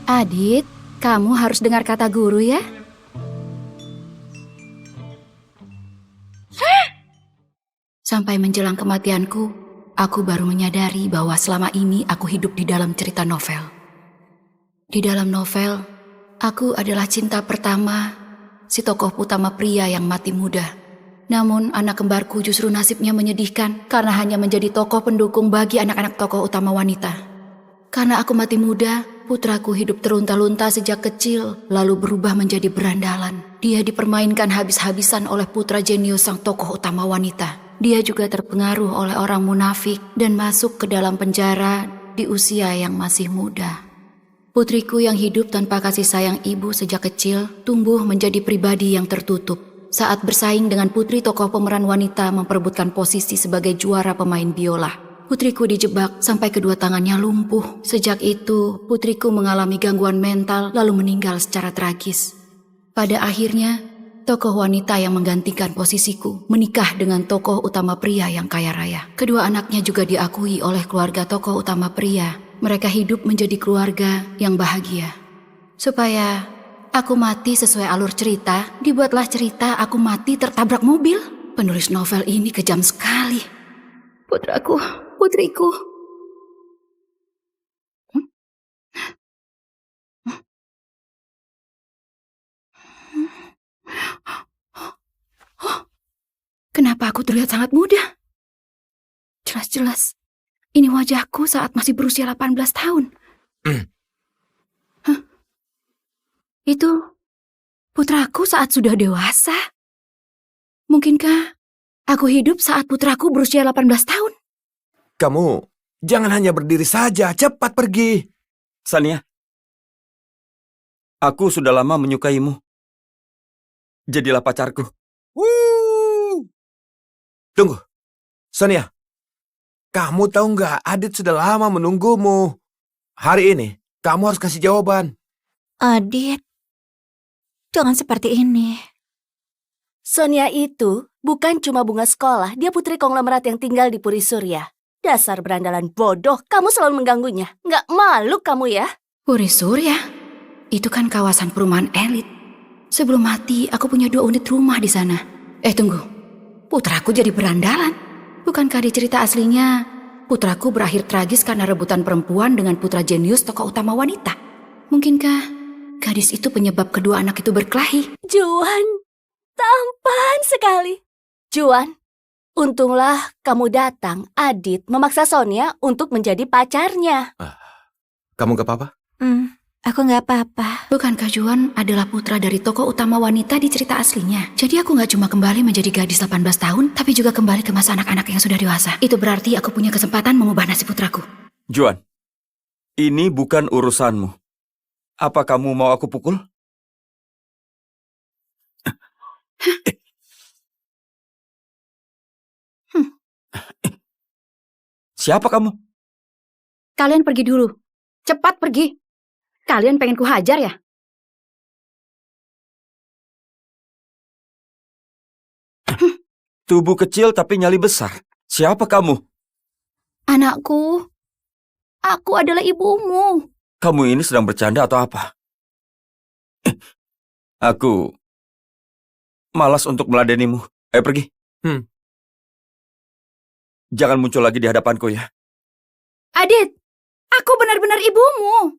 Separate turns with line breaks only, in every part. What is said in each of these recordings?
Adit, kamu harus dengar kata guru ya. Sampai menjelang kematianku, aku baru menyadari bahwa selama ini aku hidup di dalam cerita novel. Di dalam novel, aku adalah cinta pertama si tokoh utama pria yang mati muda. Namun anak kembarku justru nasibnya menyedihkan karena hanya menjadi tokoh pendukung bagi anak-anak tokoh utama wanita. Karena aku mati muda, putraku hidup terlunta-lunta sejak kecil, lalu berubah menjadi berandalan. Dia dipermainkan habis-habisan oleh putra jenius sang tokoh utama wanita. Dia juga terpengaruh oleh orang munafik dan masuk ke dalam penjara di usia yang masih muda. Putriku yang hidup tanpa kasih sayang ibu sejak kecil tumbuh menjadi pribadi yang tertutup. Saat bersaing dengan putri tokoh pemeran wanita memperebutkan posisi sebagai juara pemain biola. Putriku dijebak sampai kedua tangannya lumpuh. Sejak itu, putriku mengalami gangguan mental lalu meninggal secara tragis. Pada akhirnya, tokoh wanita yang menggantikan posisiku menikah dengan tokoh utama pria yang kaya raya. Kedua anaknya juga diakui oleh keluarga tokoh utama pria. Mereka hidup menjadi keluarga yang bahagia. Supaya aku mati sesuai alur cerita, dibuatlah cerita aku mati tertabrak mobil. Penulis novel ini kejam sekali. Putraku, putriku. Kenapa aku terlihat sangat muda? Jelas-jelas, ini wajahku saat masih berusia 18 tahun. Hah? Itu putraku saat sudah dewasa? Mungkinkah aku hidup saat putraku berusia 18 tahun?
Kamu jangan hanya berdiri saja, cepat pergi.
Sania, aku sudah lama menyukaimu. Jadilah pacarku.
Tunggu, Sonia. Kamu tahu nggak, Adit sudah lama menunggumu. Hari ini, kamu harus kasih jawaban.
Adit, jangan seperti ini.
Sonia itu bukan cuma bunga sekolah, dia putri konglomerat yang tinggal di Puri Surya. Dasar berandalan bodoh, kamu selalu mengganggunya. Nggak malu kamu ya?
Puri Surya? Itu kan kawasan perumahan elit. Sebelum mati, aku punya 2 unit rumah di sana. Tunggu. Putraku jadi berandalan. Bukankah di cerita aslinya, putraku berakhir tragis karena rebutan perempuan dengan putra jenius tokoh utama wanita? Mungkinkah gadis itu penyebab kedua anak itu berkelahi?
Juan, tampan sekali. Juan, untunglah kamu datang. Adit memaksa Sonia untuk menjadi pacarnya.
Kamu gak apa-apa?
Aku nggak apa-apa.
Bukankah Juan adalah putra dari tokoh utama wanita di cerita aslinya? Jadi aku nggak cuma kembali menjadi gadis 18 tahun, tapi juga kembali ke masa anak-anak yang sudah dewasa. Itu berarti aku punya kesempatan mengubah nasib putraku.
Juan, ini bukan urusanmu. Apa kamu mau aku pukul? Siapa kamu?
Kalian pergi dulu. Cepat pergi. Kalian pengen kuhajar ya?
Tubuh kecil tapi nyali besar. Siapa kamu?
Anakku, aku adalah ibumu.
Kamu ini sedang bercanda atau apa? Aku malas untuk meladenimu. Ayo pergi. Jangan muncul lagi di hadapanku ya.
Adit, aku benar-benar ibumu.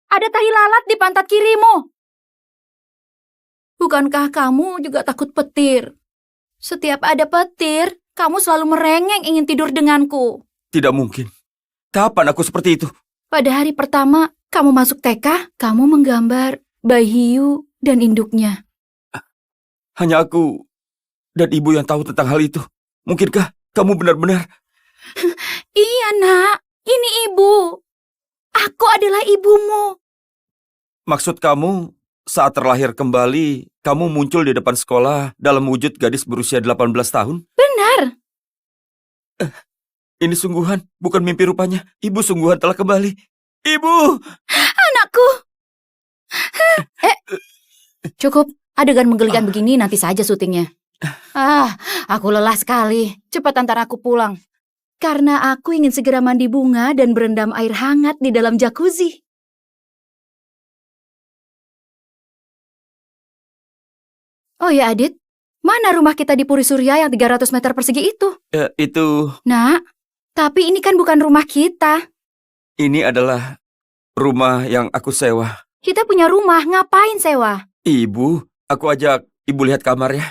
Ada tahi lalat di pantat kirimu. Bukankah kamu juga takut petir? Setiap ada petir, kamu selalu merengek ingin tidur denganku.
Tidak mungkin. Kapan aku seperti itu?
Pada hari pertama kamu masuk TK, kamu menggambar bayi hiu dan induknya.
Hanya aku dan ibu yang tahu tentang hal itu. Mungkinkah kamu benar-benar...
Iya nak, ini ibu. Aku adalah ibumu.
Maksud kamu, saat terlahir kembali, kamu muncul di depan sekolah dalam wujud gadis berusia 18 tahun?
Benar.
Ini sungguhan, bukan mimpi rupanya. Ibu sungguhan telah kembali. Ibu!
Anakku. Cukup, adegan menggelikan begini nanti saja syutingnya. Aku lelah sekali. Cepat antar aku pulang. Karena aku ingin segera mandi bunga dan berendam air hangat di dalam jacuzzi. Oh ya Adit, mana rumah kita di Puri Surya yang 300 meter persegi itu?
Itu,
Nak, tapi ini kan bukan rumah kita.
ini adalah rumah yang aku sewa.
Kita punya rumah, ngapain sewa?
Ibu, aku ajak ibu lihat kamar ya.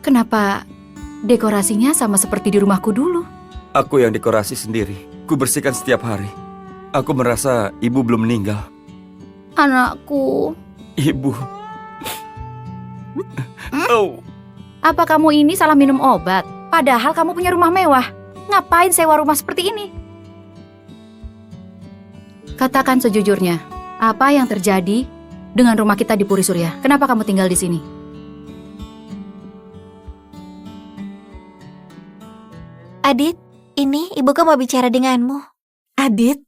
Kenapa dekorasinya sama seperti di rumahku dulu?
Aku yang dekorasi sendiri. Ku bersihkan setiap hari. Aku merasa ibu belum meninggal.
Anakku,
Ibu. Oh,
apa kamu ini salah minum obat? Padahal kamu punya rumah mewah. Ngapain sewa rumah seperti ini? Katakan sejujurnya, apa yang terjadi dengan rumah kita di Puri Surya? Kenapa kamu tinggal di sini?
Adit, ini ibuku mau bicara denganmu.
Adit,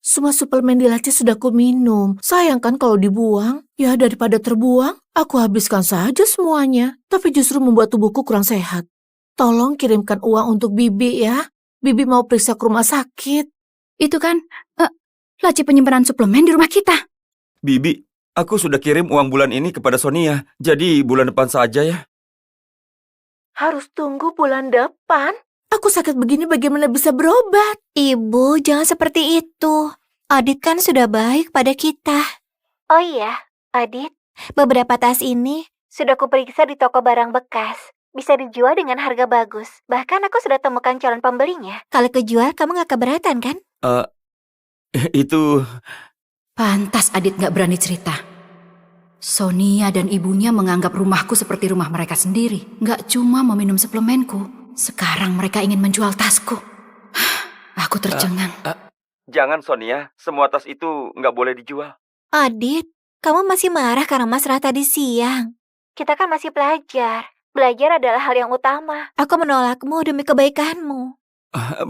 semua suplemen di laci sudah ku minum. Sayang kan kalau dibuang? Ya daripada terbuang, aku habiskan saja semuanya. Tapi justru membuat tubuhku kurang sehat. Tolong kirimkan uang untuk Bibi ya. Bibi mau periksa ke rumah sakit.
Itu kan laci penyimpanan suplemen di rumah kita.
Bibi, aku sudah kirim uang bulan ini kepada Sonia. Jadi bulan depan saja ya.
Harus tunggu bulan depan. Aku sakit begini bagaimana bisa berobat?
Ibu, jangan seperti itu. Adit kan sudah baik pada kita. Oh iya, Adit, beberapa tas ini sudah kuperiksa di toko barang bekas. Bisa dijual dengan harga bagus. Bahkan aku sudah temukan calon pembelinya. Kalau kejual, kamu gak keberatan kan?
Itu,
Pantas Adit gak berani cerita. Sonia dan ibunya menganggap rumahku seperti rumah mereka sendiri. Gak cuma meminum suplemenku, sekarang mereka ingin menjual tasku. Aku tercengang.
jangan Sonia. Semua tas itu nggak boleh dijual.
Adit, kamu masih marah karena Mas Rah tadi siang. Kita kan masih belajar. Belajar adalah hal yang utama. Aku menolakmu demi kebaikanmu.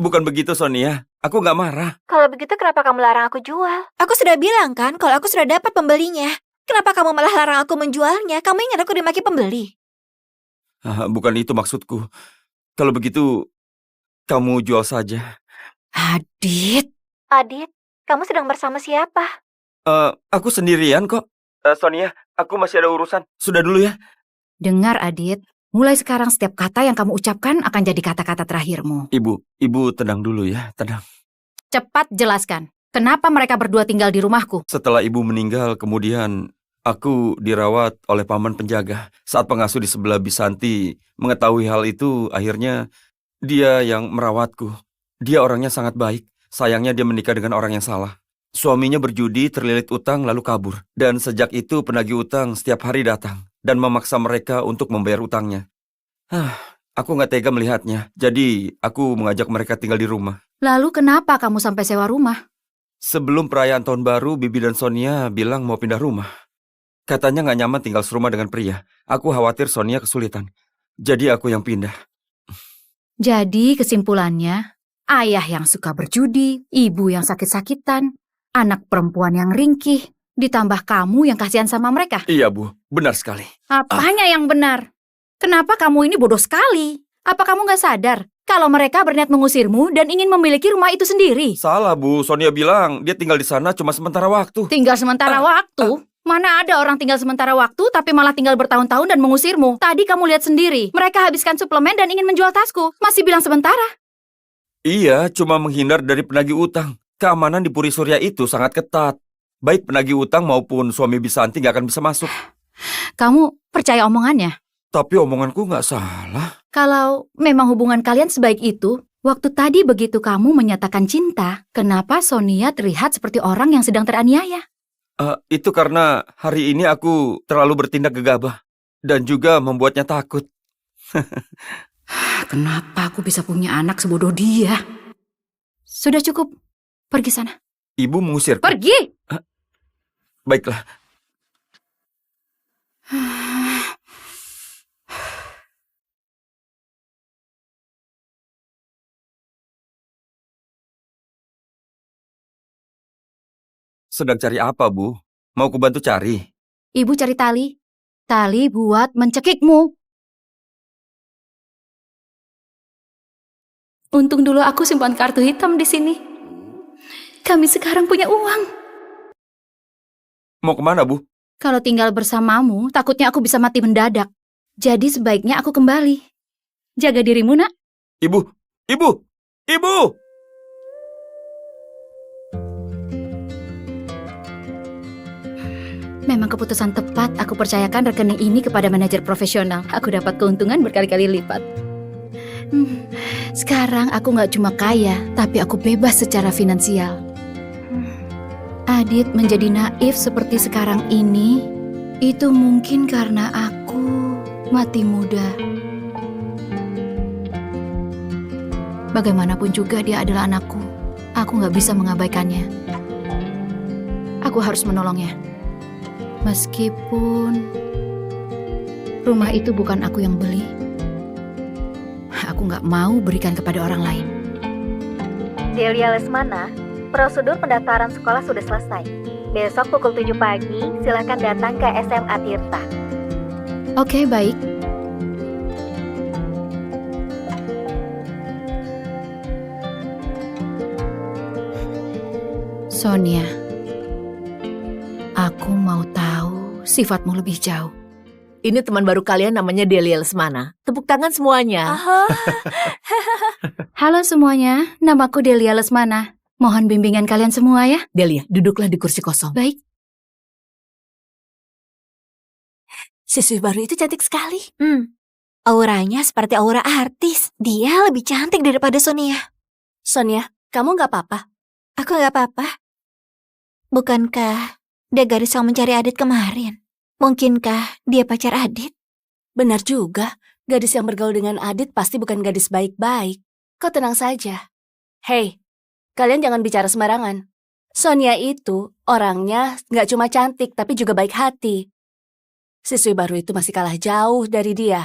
Bukan begitu Sonia. Aku nggak marah.
Kalau begitu kenapa kamu larang aku jual? Aku sudah bilang kan kalau aku sudah dapat pembelinya. Kenapa kamu malah larang aku menjualnya? Kamu ingat aku dimaki pembeli?
Bukan itu maksudku. Kalau begitu, kamu jual saja.
Adit,
Adit, kamu sedang bersama siapa?
Aku sendirian kok. Sonia, aku masih ada urusan. Sudah dulu ya.
dengar Adit. Mulai sekarang setiap kata yang kamu ucapkan akan jadi kata-kata terakhirmu.
Ibu tenang dulu ya, tenang.
Cepat jelaskan, kenapa mereka berdua tinggal di rumahku?
Setelah ibu meninggal, kemudian aku dirawat oleh paman penjaga. Saat pengasuh di sebelah Bisanti mengetahui hal itu, akhirnya dia yang merawatku. Dia orangnya sangat baik. Sayangnya dia menikah dengan orang yang salah. Suaminya berjudi, terlilit utang, lalu kabur. Dan sejak itu penagih utang setiap hari datang dan memaksa mereka untuk membayar utangnya. Aku nggak tega melihatnya. Jadi aku mengajak mereka tinggal di rumah.
Lalu kenapa kamu sampai sewa rumah?
Sebelum perayaan tahun baru, Bibi dan Sonia bilang mau pindah rumah. Katanya nggak nyaman tinggal serumah dengan pria. Aku khawatir Sonia kesulitan. Jadi aku yang pindah.
Jadi kesimpulannya, ayah yang suka berjudi, ibu yang sakit-sakitan, anak perempuan yang ringkih, ditambah kamu yang kasihan sama mereka.
Iya Bu, benar sekali.
Apanya yang benar? Kenapa kamu ini bodoh sekali? Apa kamu nggak sadar kalau mereka berniat mengusirmu dan ingin memiliki rumah itu sendiri?
Salah Bu, Sonia bilang dia tinggal di sana cuma sementara waktu.
Tinggal sementara waktu? Mana ada orang tinggal sementara waktu tapi malah tinggal bertahun-tahun dan mengusirmu? Tadi kamu lihat sendiri, mereka habiskan suplemen dan ingin menjual tasku. Masih bilang sementara.
Iya, cuma menghindar dari penagih utang. Keamanan di Puri Surya itu sangat ketat. Baik penagih utang maupun suami Bisanti nggak akan bisa masuk.
Kamu percaya omongannya?
Tapi omonganku nggak salah.
Kalau memang hubungan kalian sebaik itu, waktu tadi begitu kamu menyatakan cinta, kenapa Sonia terlihat seperti orang yang sedang teraniaya?
Itu karena hari ini aku terlalu bertindak gegabah. Dan juga membuatnya takut.
Kenapa aku bisa punya anak sebodoh dia? Sudah cukup. Pergi sana.
Ibu mengusirku.
Pergi!
Baiklah. Sedang cari apa, Bu? Mau kubantu cari?
Ibu cari tali. Tali buat mencekikmu. Untung dulu aku simpan kartu hitam di sini. Kami sekarang punya uang.
Mau kemana, Bu?
Kalau tinggal bersamamu, takutnya aku bisa mati mendadak. Jadi sebaiknya aku kembali. Jaga dirimu, nak.
Ibu! Ibu! Ibu!
Memang keputusan tepat aku percayakan rekening ini kepada manajer profesional. Aku dapat keuntungan berkali-kali lipat. Sekarang aku nggak cuma kaya, tapi aku bebas secara finansial. Adit menjadi naif seperti sekarang ini, itu mungkin karena aku mati muda. Bagaimanapun juga dia adalah anakku. Aku nggak bisa mengabaikannya. Aku harus menolongnya. Meskipun rumah itu bukan aku yang beli, aku nggak mau berikan kepada orang lain.
Delia Lesmana, prosedur pendaftaran sekolah sudah selesai. Besok pukul 7 pagi, silakan datang ke SMA Tirta.
Oke, baik. Sonia, aku mau tahu sifatmu lebih jauh.
Ini teman baru kalian namanya Delia Lesmana. Tepuk tangan semuanya.
Halo semuanya, namaku Delia Lesmana. Mohon bimbingan kalian semua ya.
Delia, duduklah di kursi kosong.
Baik.
Siswi baru itu cantik sekali.
Auranya seperti aura artis. Dia lebih cantik daripada Sonia.
Sonia, kamu nggak apa-apa?
Aku nggak apa-apa. Bukankah dia gadis yang mencari Adit kemarin? Mungkinkah dia pacar Adit?
Benar juga, gadis yang bergaul dengan Adit pasti bukan gadis baik-baik. Kau tenang saja. Hei, kalian jangan bicara sembarangan. Sonia itu orangnya nggak cuma cantik tapi juga baik hati. Siswi baru itu masih kalah jauh dari dia.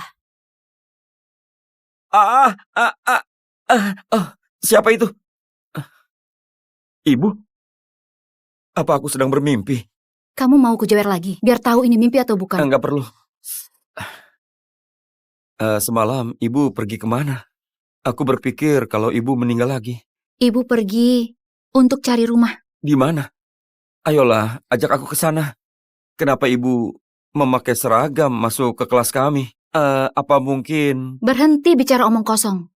Siapa itu? Ibu? Apa aku sedang bermimpi?
Kamu mau kujewer lagi, biar tahu ini mimpi atau bukan.
Enggak perlu. Semalam ibu pergi kemana? Aku berpikir kalau ibu meninggal lagi.
Ibu pergi untuk cari rumah.
Di mana? Ayolah, ajak aku ke sana. Kenapa ibu memakai seragam masuk ke kelas kami? Apa mungkin...
Berhenti bicara omong kosong.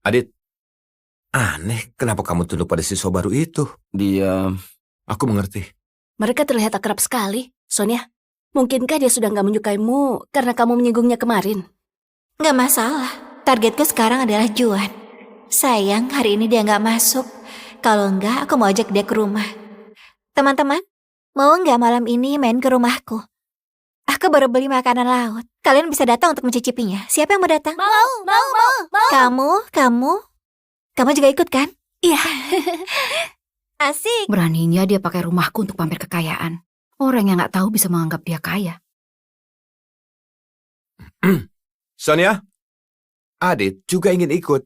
Adit, aneh kenapa kamu tunduk pada siswa baru itu?
Dia...
Aku mengerti.
Mereka terlihat akrab sekali. Sonia, mungkinkah dia sudah nggak menyukaimu karena kamu menyinggungnya kemarin?
Nggak masalah. Targetku sekarang adalah Juan. Sayang, hari ini dia nggak masuk. Kalau nggak, aku mau ajak dia ke rumah. Teman-teman, mau nggak malam ini main ke rumahku? Aku baru beli makanan laut. Kalian bisa datang untuk mencicipinya. Siapa yang mau datang? Mau. Kamu juga ikut kan?
Iya.
Asik.
Beraninya dia pakai rumahku untuk pamer kekayaan. Orang yang nggak tahu bisa menganggap dia kaya.
Sonia, Adit juga ingin ikut.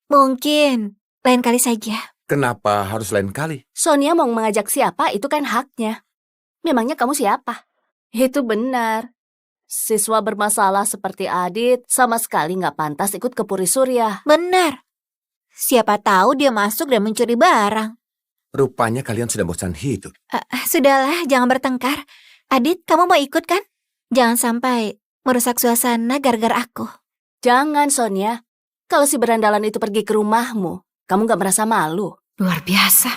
Mungkin lain kali saja.
Kenapa harus lain kali?
Sonia mau mengajak siapa itu kan haknya. Memangnya kamu siapa? Itu benar. Siswa bermasalah seperti Adit sama sekali nggak pantas ikut ke Puri Surya.
Benar. Siapa tahu dia masuk dan mencuri barang.
Rupanya kalian sudah bosan hidup.
Sudahlah, jangan bertengkar. Adit, kamu mau ikut kan? Jangan sampai merusak suasana gara-gara aku.
Jangan, Sonia. Kalau si berandalan itu pergi ke rumahmu, kamu nggak merasa malu?
Luar biasa.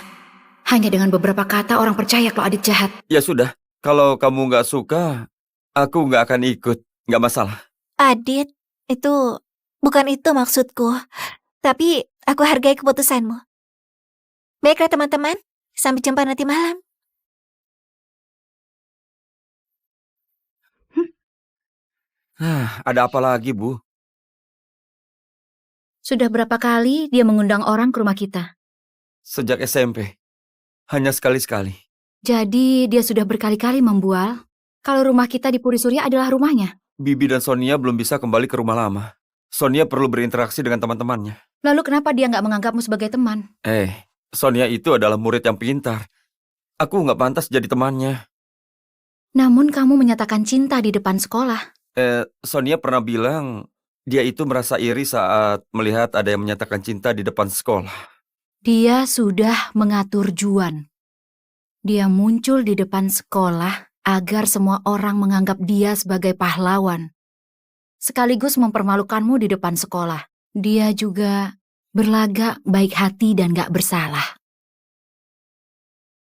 Hanya dengan beberapa kata orang percaya kalau Adit jahat.
Ya sudah, kalau kamu nggak suka, aku nggak akan ikut. Nggak masalah.
Adit, bukan itu maksudku. Tapi aku hargai keputusanmu. Baiklah teman-teman, sampai jumpa nanti malam.
Ada apa lagi, Bu?
Sudah berapa kali dia mengundang orang ke rumah kita.
Sejak SMP. Hanya sekali-sekali.
Jadi dia sudah berkali-kali membual kalau rumah kita di Puri Surya adalah rumahnya.
Bibi dan Sonia belum bisa kembali ke rumah lama. Sonia perlu berinteraksi dengan teman-temannya.
Lalu kenapa dia nggak menganggapmu sebagai teman?
Sonia itu adalah murid yang pintar. Aku nggak pantas jadi temannya.
Namun kamu menyatakan cinta di depan sekolah.
Sonia pernah bilang dia itu merasa iri saat melihat ada yang menyatakan cinta di depan sekolah.
Dia sudah mengatur Juan. Dia muncul di depan sekolah agar semua orang menganggap dia sebagai pahlawan. Sekaligus mempermalukanmu di depan sekolah. Dia juga berlagak baik hati dan gak bersalah.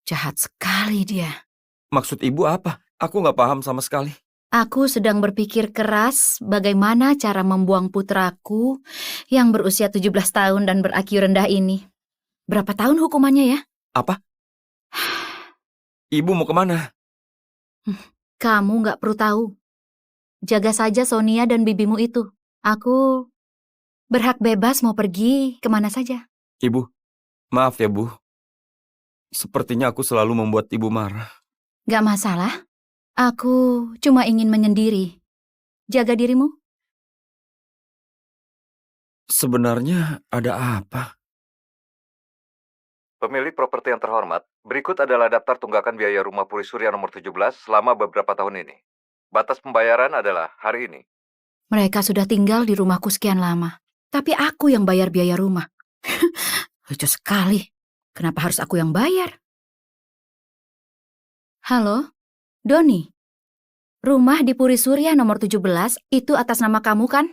Jahat sekali dia.
Maksud ibu apa? Aku nggak paham sama sekali.
Aku sedang berpikir keras bagaimana cara membuang putraku yang berusia 17 tahun dan ber-IQ rendah ini. Berapa tahun hukumannya ya?
Apa? Ibu mau kemana?
Kamu gak perlu tahu. Jaga saja Sonia dan bibimu itu. Aku berhak bebas mau pergi kemana saja.
Ibu, maaf ya Bu. Sepertinya aku selalu membuat ibu marah.
Gak masalah. Aku cuma ingin menyendiri. Jaga dirimu.
Sebenarnya ada apa?
Pemilik properti yang terhormat, berikut adalah daftar tunggakan biaya rumah Puri Surya nomor 17 selama beberapa tahun ini. Batas pembayaran adalah hari ini.
Mereka sudah tinggal di rumahku sekian lama. Tapi aku yang bayar biaya rumah. Lucu sekali. Kenapa harus aku yang bayar? Halo, Doni. Rumah di Puri Surya nomor 17 itu atas nama kamu kan?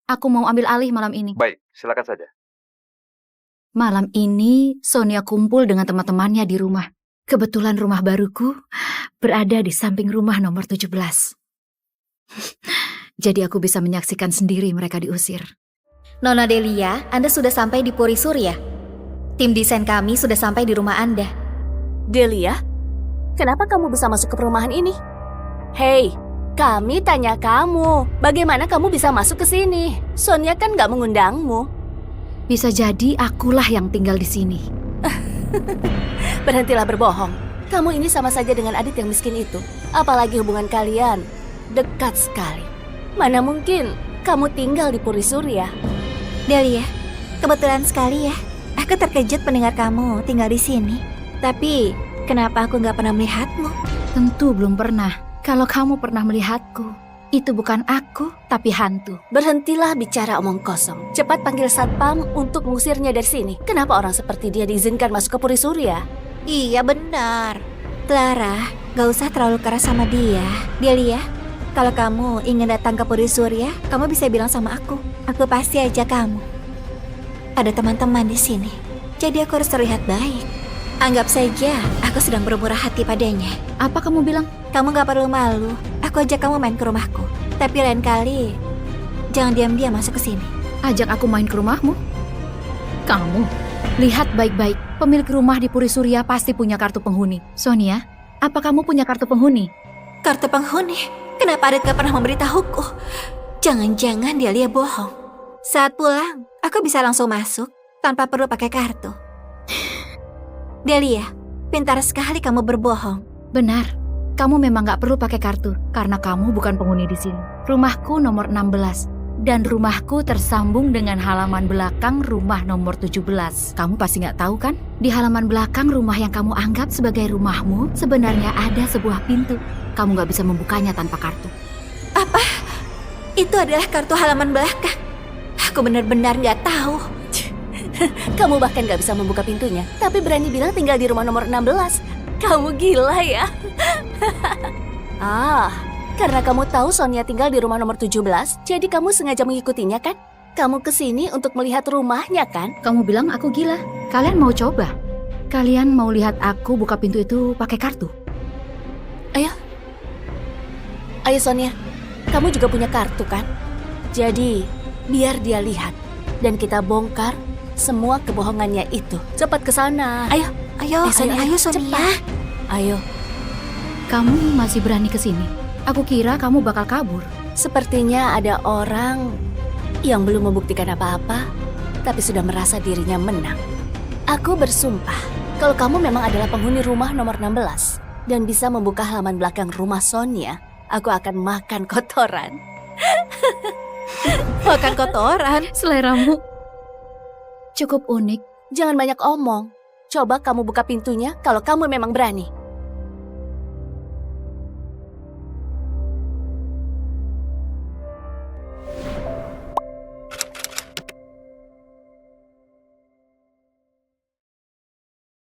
Aku mau ambil alih malam ini.
Baik, silakan saja.
Malam ini Sonia kumpul dengan teman-temannya di rumah. Kebetulan rumah baruku berada di samping rumah nomor 17. Jadi aku bisa menyaksikan sendiri mereka diusir.
Nona Delia, Anda sudah sampai di Puri Surya. Tim desain kami sudah sampai di rumah Anda.
Delia, kenapa kamu bisa masuk ke perumahan ini? Hei, kami tanya kamu, bagaimana kamu bisa masuk ke sini? Sonia kan nggak mengundangmu.
Bisa jadi akulah yang tinggal di sini.
Berhentilah berbohong. Kamu ini sama saja dengan Adit yang miskin itu. Apalagi hubungan kalian dekat sekali. Mana mungkin kamu tinggal di Puri Surya?
Delia, kebetulan sekali ya. Aku terkejut mendengar kamu tinggal di sini. Tapi, kenapa aku nggak pernah melihatmu?
Tentu belum pernah. Kalau kamu pernah melihatku, itu bukan aku, tapi hantu.
Berhentilah bicara omong kosong. Cepat panggil satpam untuk mengusirnya dari sini. Kenapa orang seperti dia diizinkan masuk ke Puri Surya?
Iya benar. Clara, gak usah terlalu keras sama dia. Delia, kalau kamu ingin datang ke Puri Surya, kamu bisa bilang sama aku. Aku pasti ajak kamu. Ada teman-teman di sini, jadi aku harus terlihat baik. Anggap saja aku sedang bermurah hati padanya.
Apa kamu bilang?
Kamu gak perlu malu. Aku ajak kamu main ke rumahku. Tapi lain kali, jangan diam-diam masuk ke sini.
Ajak aku main ke rumahmu? Kamu, lihat baik-baik. Pemilik rumah di Puri Surya pasti punya kartu penghuni. Sonia, apa kamu punya kartu penghuni?
Kartu penghuni? Kenapa Adit gak pernah memberitahuku? Jangan-jangan dia bohong. Saat pulang, aku bisa langsung masuk tanpa perlu pakai kartu. Delia, pintar sekali kamu berbohong.
Benar, kamu memang gak perlu pakai kartu karena kamu bukan penghuni di sini. Rumahku nomor 16 dan rumahku tersambung dengan halaman belakang rumah nomor 17. Kamu pasti gak tahu kan? Di halaman belakang rumah yang kamu anggap sebagai rumahmu sebenarnya ada sebuah pintu. Kamu gak bisa membukanya tanpa kartu.
Apa? Itu adalah kartu halaman belakang. Aku benar-benar gak tahu.
Kamu bahkan gak bisa membuka pintunya, tapi berani bilang tinggal di rumah nomor 16. Kamu gila ya? Karena kamu tahu Sonia tinggal di rumah nomor 17, jadi kamu sengaja mengikutinya kan? Kamu kesini untuk melihat rumahnya kan?
Kamu bilang aku gila. Kalian mau coba? Kalian mau lihat aku buka pintu itu pakai kartu?
Ayo Sonia, kamu juga punya kartu kan? Jadi, biar dia lihat. Dan kita bongkar semua kebohongannya itu. Cepat ke sana.
Ayo Sonia.
Cepat. Ayo.
Kamu masih berani ke sini? Aku kira kamu bakal kabur.
Sepertinya ada orang yang belum membuktikan apa-apa, tapi sudah merasa dirinya menang. Aku bersumpah, kalau kamu memang adalah penghuni rumah nomor 16 dan bisa membuka halaman belakang rumah Sonia, aku akan makan kotoran.
Makan kotoran?
Seleramu cukup unik.
Jangan banyak omong. Coba kamu buka pintunya kalau kamu memang berani.